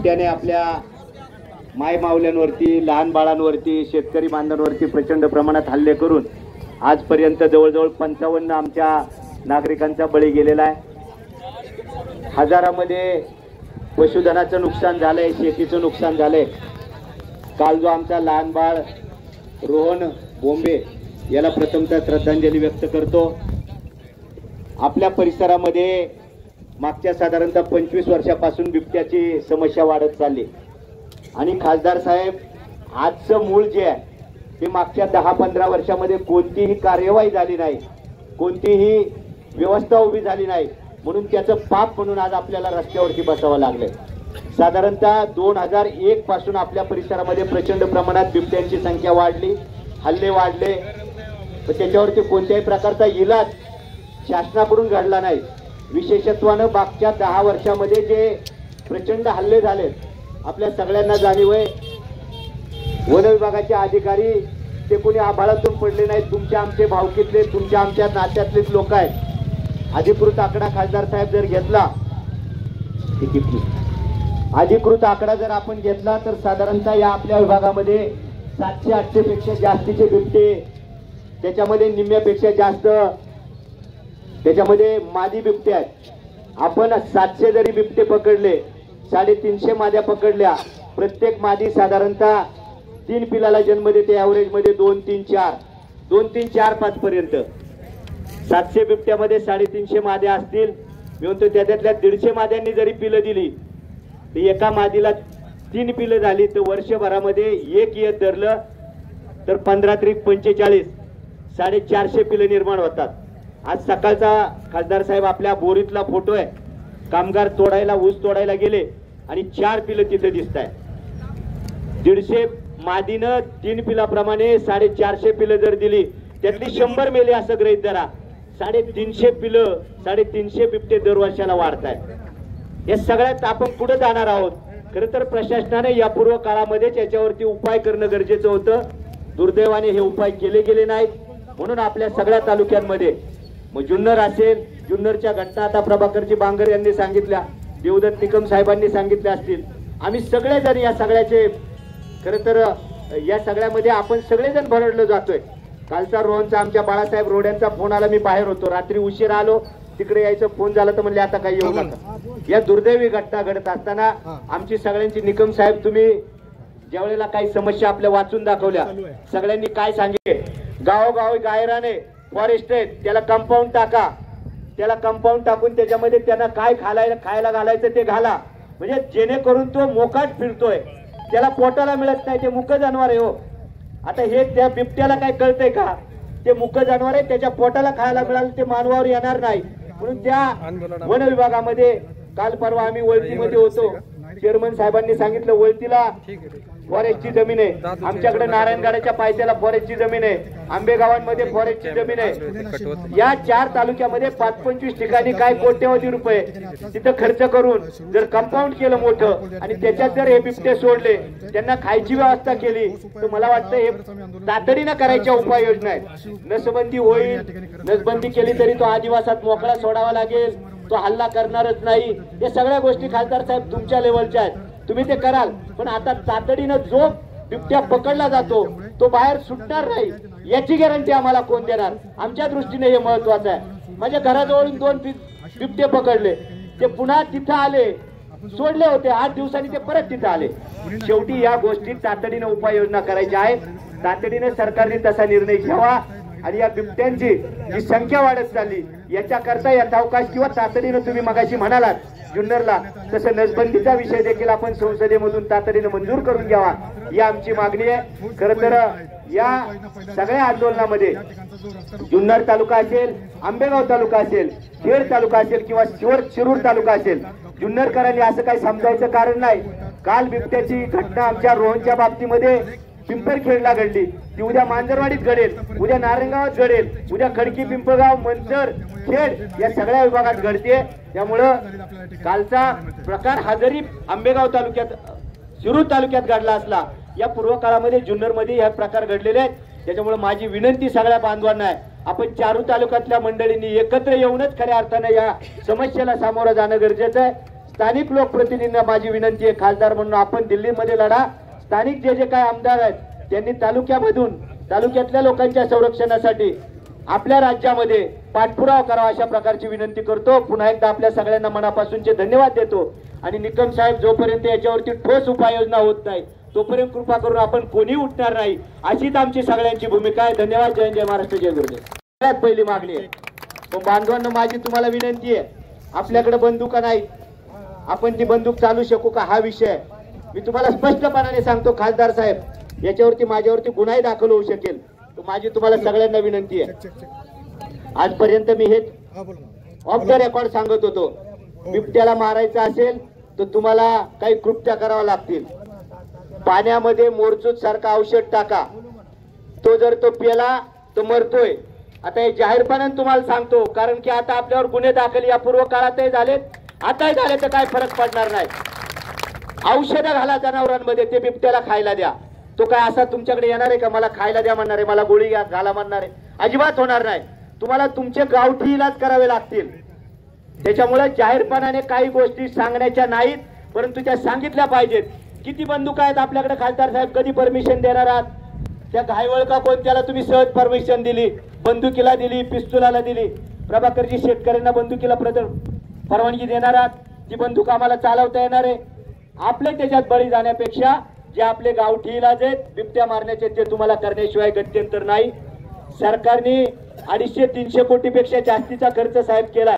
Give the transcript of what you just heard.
बिबट्याने आपल्या माय मावल्यांवरती, लहान बाळांवरती, शेतकरी बांधवांवरती प्रचंड प्रमाणात हल्ले करून आजपर्यंत जवळजवळ 55 आमच्या नागरिकांचा बळी गेलेला आहे। हजारामध्ये पशुधनाचं नुकसान झालंय, शेतीचं नुकसान झालंय। काल जो आमचा लहान बाळ रोहन बोंबे याला प्रथमतः श्रद्धांजली व्यक्त करतो। आपल्या परिसरामध्ये मागच्या साधारणतः 25 वर्षापासून बिबट्याची समस्या वाढत चालली आणि खासदार साहेब आजचं मूळ जे आहे ते मागच्या 10-15 वर्षामध्ये कोणतीही कार्यवाही झाली नाही, कोणतीही व्यवस्था उभी झाली नाही, म्हणून त्याचं पाप म्हणून आज आपल्याला रस्त्यावरती बसावं लागलंय। साधारणतः 2001 पासून आपल्या परिसरामध्ये प्रचंड प्रमाणात बिबट्यांची संख्या वाढली, हल्ले वाढले, पण त्याच्यावरती कोणत्याही प्रकारचा इलाज शासनाकडून घडला नाही। विशेषत्वानं मागच्या 10 वर्षामध्ये जे प्रचंड हल्ले झाले आपल्या सगळ्यांना जाणीव आहे। वन विभागाचे अधिकारी ते कोणी आभाळातून पडले नाहीत, तुमच्या आमचे भावकीतले, तुमच्या आमच्या नात्यातलेच लोक आहेत। अधिकृत आकडा खासदार साहेब जर घेतला, अधिकृत आकडा जर आपण घेतला तर साधारणतः या आपल्या विभागामध्ये 700-800 पेक्षा जास्तीचे बिबटे, त्याच्यामध्ये निम्म्यापेक्षा जास्त त्याच्यामध्ये मादी बिबटे आहेत। आपण 700 जरी बिबटे पकडले, 350 माद्या पकडल्या, प्रत्येक मादी साधारणतः 3 पिलाला जन्म देते, ॲव्हरेज मध्ये 2-3-4-5 पर्यंत। 700 बिबट्यामध्ये 350 माद्या असतील, मी म्हणतो त्याच्यातल्या 150 माद्यांनी जरी पिलं दिली तर एका मादीला 3 पिलं झाली तर वर्षभरामध्ये एक येत धरलं तर 15-45 450 पिलं निर्माण होतात। आज सकाळचा खासदार साहेब आपल्या बोरीतला फोटो आहे, कामगार तोडायला, ऊस तोडायला गेले आणि 4 पिलं तिथे दिसत आहे। 150 मादीनं 3 पिलाप्रमाणे 450 पिलं जर दिली, त्यातली 100 मेले असं गृहीत धरा, 350 पिलं, 350 बिबटे दर वर्षाला वाढत आहेत। या सगळ्यात आपण पुढे जाणार आहोत। खरं तर प्रशासनाने यापूर्व काळामध्येच याच्यावरती उपाय करणं गरजेचं होतं, दुर्दैवाने हे उपाय केले गेले नाहीत। म्हणून आपल्या सगळ्या तालुक्यांमध्ये, मग जुन्नर असेल, जुन्नरच्या घटना आता प्रभाकरजी बांगर यांनी सांगितल्या, देवदत्त निकम साहेबांनी सांगितल्या असतील, आम्ही सगळेजण या सगळ्याचे खरं तर या सगळ्यामध्ये आपण सगळेजण भरडलो जातोय। कालचा रोहनचा आमच्या बाळासाहेब रोड्यांचा फोन आला, मी बाहेर होतो, रात्री उशीर आलो, तिकडे यायचं फोन झाला तर म्हणले आता काही येऊ नका। या दुर्दैवी घटना घडत असताना आमची सगळ्यांची, निकम साहेब तुम्ही ज्या वेळेला काही समस्या आपल्या वाचून दाखवल्या, सगळ्यांनी काय सांगितले, गावोगावी गायराने फॉरेस्ट आहेत, त्याला कंपाऊंड टाका, त्याला कंपाऊंड टाकून त्याच्यामध्ये त्यांना काय खायला घालायचं ते घाला, म्हणजे जेणेकरून तो मोकाट फिरतोय, त्याला पोटाला मिळत नाही, ते मुक जनावर आहे हो। आता हे त्या बिबट्याला काय कळतंय का, ते मुक जनावर आहे, त्याच्या पोटाला खायला मिळालं ते मानवावर येणार नाही। म्हणून त्या वन विभागामध्ये काल परवा आम्ही वळतीमध्ये होतो, चेअरमन साहेबांनी सांगितलं वळतीला फॉरेस्टची जमीन आहे, आमच्याकडे नारायणगडाच्या पायथ्याला फॉरेस्टची जमीन आहे, आंबेगावांमध्ये फॉरेस्टची जमीन आहे। या 4 तालुक्यामध्ये 5-25 ठिकाणी काय कोट्यवधी रुपये तिथं खर्च करून जर कंपाऊंड केलं मोठं आणि त्याच्यात जर हे बिबटे सोडले, त्यांना खायची व्यवस्था केली, तर मला वाटतं हे तातडीनं करायच्या उपाययोजना आहेत। नसबंदी होईल, नसबंदी केली तरी तो आदिवासात मोकळा सोडावा लागेल, तो हल्ला करणारच नाही। या सगळ्या गोष्टी खासदार साहेब तुमच्या लेवलच्या आहेत, तुम्ही ते कराल, पण आता तातडीनं जो बिबट्या पकडला जातो तो बाहेर सुटणार नाही याची गॅरंटी आम्हाला कोण देणार? आमच्या दृष्टीने हे महत्वाचं आहे। माझ्या घराजवळून 2 बिबटे पकडले, ते पुन्हा तिथं आले, सोडले होते, 8 दिवसांनी ते परत तिथं आले। शेवटी या गोष्टी तातडीनं उपाययोजना करायच्या आहेत, तातडीने सरकारने तसा निर्णय घ्यावा आणि या बिबट्यांची जी संख्या वाढत चालली याच्याकरता यथावकाश किंवा तातडीनं तुम्ही मगाशी म्हणालात जुन्नरला, तसं नसबंदीचा विषय देखील आपण संसदेमधून तातडीनं मंजूर करून घ्यावा, ही आमची मागणी आहे। खरं तर या सगळ्या आंदोलनामध्ये जुन्नर तालुका असेल, आंबेगाव तालुका असेल, खेड तालुका असेल किंवा शिरूर तालुका असेल, जुन्नरकरांनी असं काही समजायचं कारण नाही। काल बिबट्याची घटना आमच्या रोहनच्या बाबतीमध्ये पिंपरखेडला घडली, ती उद्या मांजरवाडीत घडेल, उद्या नारायणगावात घडेल, उद्या खडकी, पिंपळगाव, मंचर, खेड या सगळ्या विभागात घडते। त्यामुळं कालचा प्रकार हा जरी आंबेगाव तालुक्यात, शिरूर तालुक्यात घडला असला, या पूर्व काळामध्ये जुन्नरमध्ये हे प्रकार घडलेले आहेत। त्याच्यामुळे माझी विनंती सगळ्या बांधवांना आहे, आपण 4 तालुक्यातल्या मंडळींनी एकत्र येऊनच खऱ्या अर्थाने या समस्येला सामोरं जाणं गरजेचं आहे। स्थानिक लोकप्रतिनिधींना माझी विनंती आहे, खासदार म्हणून आपण दिल्लीमध्ये लढा. स्थानिक जे जे काय आमदार आहेत त्यांनी तालुक्यातल्या लोकांच्या संरक्षणासाठी आपल्या राज्यामध्ये पाठपुरावा करावा अशा प्रकारची विनंती करतो. पुन्हा एकदा आपल्या सगळ्यांना मनापासूनचे धन्यवाद देतो. आणि निकम साहेब, जोपर्यंत याच्यावरती ठोस उपाययोजना होत नाही तोपर्यंत कृपा करून आपण कोणी उठणार नाही, अशीच आमची सगळ्यांची भूमिका आहे. धन्यवाद. जय जय महाराष्ट्र, जय गुरुदेव. सगळ्यात पहिली मागणी आहे. पण बांधवांना माझी तुम्हाला विनंती आहे, आपल्याकडे बंदुका नाही, आपण ती बंदूक चालू शकू का हा विषय आहे. मी तुम्हाला स्पष्टपणाने सांगतो खासदार साहेब, याच्यावरती माझ्यावरती गुन्हाही दाखल होऊ शकेल. तर माझी तुम्हाला सगळ्यांना विनंती आहे, आजपर्यंत मी हे ऑफ द रेकॉर्ड सांगत होतो, बिबट्याला मारायचं असेल तर तुम्हाला काही कृत्या करावं लागतील. पाण्यामध्ये मोरचूत सारखा औषध टाका, तो जर तो प्याला तो मरतोय. आता हे जाहीरपणाने तुम्हाला सांगतो, कारण की आता आपल्यावर गुन्हे दाखल या पूर्व काळातही झालेत, आताही झाले, तर काय फरक पडणार नाही. औषधं घाला जनावरांमध्ये, ते बिबट्याला खायला द्या. तो काय असा तुमच्याकडे येणार आहे का मला खायला द्या म्हणणार आहे, मला गोळी घाला म्हणणार आहे? अजिबात होणार नाही. तुम्हाला तुमचे गावठी इलाज करावे लागतील. त्याच्यामुळे जाहीरपणाने काही गोष्टी सांगण्याच्या नाहीत, परंतु त्या सांगितल्या पाहिजेत. किती बंदुका आहेत आपल्याकडे खासदार साहेब, कधी परमिशन देणार आहात? त्या घायवळ का कोणत्याला तुम्ही सहज परमिशन दिली? बंदुकीला दिली, पिस्तुलाला दिली. प्रभाकरजी, शेतकऱ्यांना बंदुकीला परवानगी देणार आहात? ती बंदूक आम्हाला चालवता येणार आहे? आपले त्याच्यात बळी जाण्यापेक्षा जे आपले गावठी इलाज आहेत बिबट्या मारण्याचे, ते तुम्हाला करण्याशिवाय गत्यंतर नाही. सरकारने 250-300 कोटीपेक्षा जास्तीचा खर्च साहेब केला.